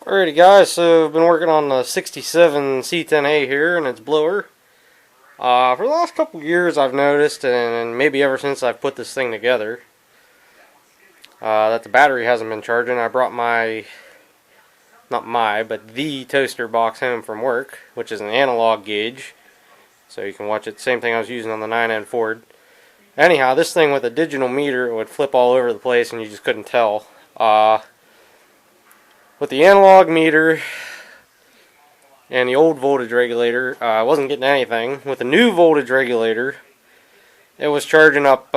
Alrighty guys, so I've been working on the 67 C10A here and its blower. For the last couple years I've noticed, and maybe ever since I've put this thing together, that the battery hasn't been charging. I brought the toaster box home from work, which is an analog gauge. So you can watch it, same thing I was using on the 9N Ford. Anyhow, this thing with a digital meter, it would flip all over the place and you just couldn't tell. With the analog meter and the old voltage regulator, I wasn't getting anything. With the new voltage regulator, it was charging up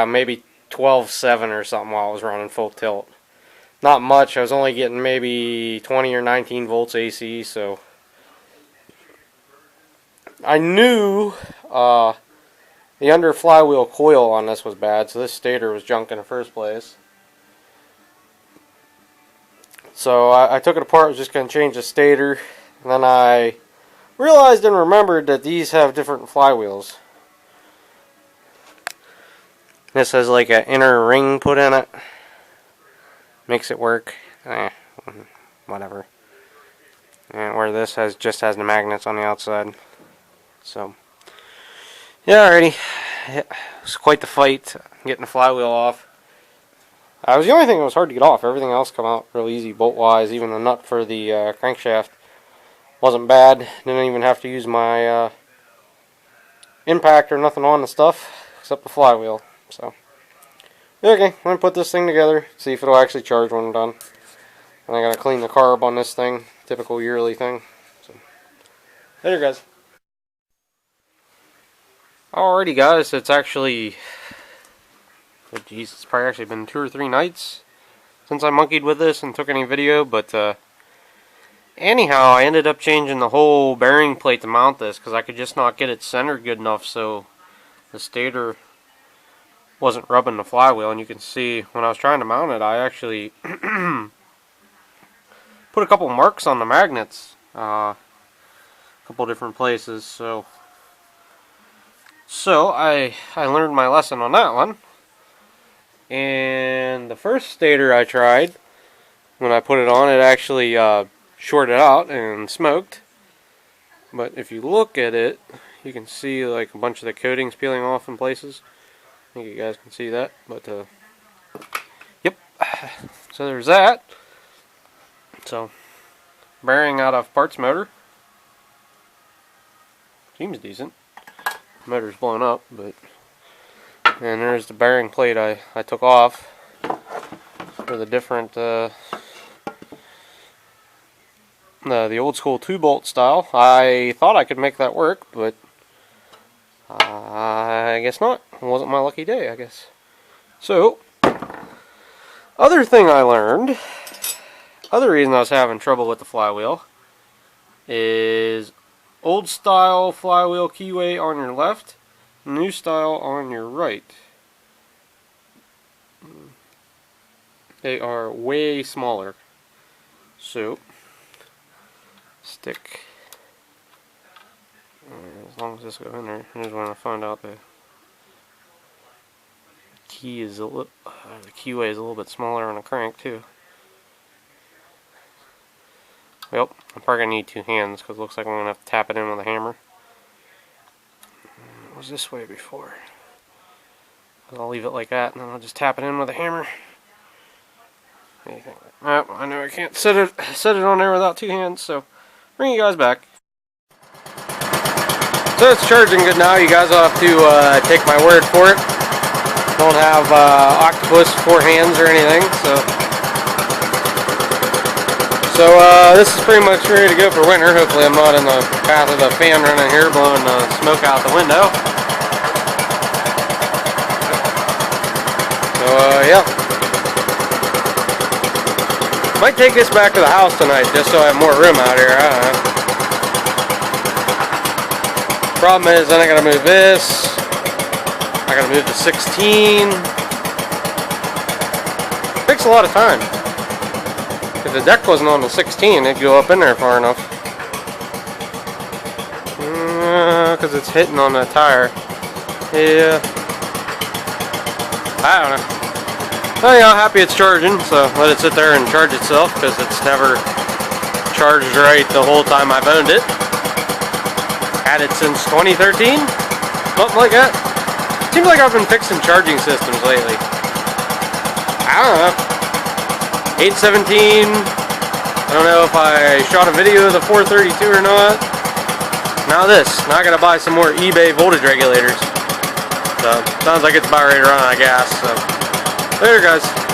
maybe 12.7 or something while I was running full tilt. Not much. I was only getting maybe 20 or 19 volts AC, so I knew the under flywheel coil on this was bad, so this stator was junk in the first place. So I took it apart, was just going to change the stator, and then I realized and remembered that these have different flywheels. This has like an inner ring put in it. Makes it work. Whatever. And where this just has the magnets on the outside. So, yeah, alrighty. It was quite the fight getting the flywheel off. It was the only thing that was hard to get off. Everything else come out real easy bolt-wise. Even the nut for the crankshaft wasn't bad. Didn't even have to use my impact or nothing on the stuff except the flywheel. So, okay, I'm going to put this thing together, see if it'll actually charge when I'm done. And I got to clean the carb on this thing. Typical yearly thing. So, later, guys. Alrighty, guys, it's actually... Oh, geez, it's probably actually been 2 or 3 nights since I monkeyed with this and took any video, but anyhow, I ended up changing the whole bearing plate to mount this because I could just not get it centered good enough so the stator wasn't rubbing the flywheel. And you can see when I was trying to mount it, I actually put a couple marks on the magnets, a couple different places. So I learned my lesson on that one. And the first stator I tried, when I put it on, it actually shorted out and smoked. But if you look at it, you can see like a bunch of the coatings peeling off in places. I think you guys can see that. But yep. So there's that. So bearing out of parts motor. Seems decent. Motor's blown up, but. And there's the bearing plate I took off for the different, the old school 2-bolt style. I thought I could make that work, but I guess not. It wasn't my lucky day, I guess. So, other thing I learned, other reason I was having trouble with the flywheel, is old style flywheel keyway on your left, new style on your right. They are way smaller. So, stick. As long as this goes in there, here's when I find out the key is the keyway is a little bit smaller on a crank too. Well, I'm probably gonna need 2 hands because it looks like I'm gonna have to tap it in with a hammer. It was this way before. I'll leave it like that and then I'll just tap it in with a hammer. Anything like that. I know I can't set it on there without 2 hands, so bring you guys back. So it's charging good now. You guys will have to take my word for it. Don't have octopus 4 hands or anything, so this is pretty much ready to go for winter. Hopefully I'm not in the path of the fan running here blowing smoke out the window. So yeah. Might take this back to the house tonight just so I have more room out here. I don't know. Problem is then I gotta move this. I gotta move the 16. It takes a lot of time. If the deck wasn't on the 16, it'd go up in there far enough. Because it's hitting on the tire. Yeah. I don't know. Oh yeah, happy it's charging, so let it sit there and charge itself because it's never charged right the whole time I've owned it. Had it since 2013, something like that. Seems like I've been fixing charging systems lately. I don't know. 817. I don't know if I shot a video of the 432 or not. Now this. Now I gotta buy some more eBay voltage regulators. So sounds like it's about ready to run out of gas. So later, guys.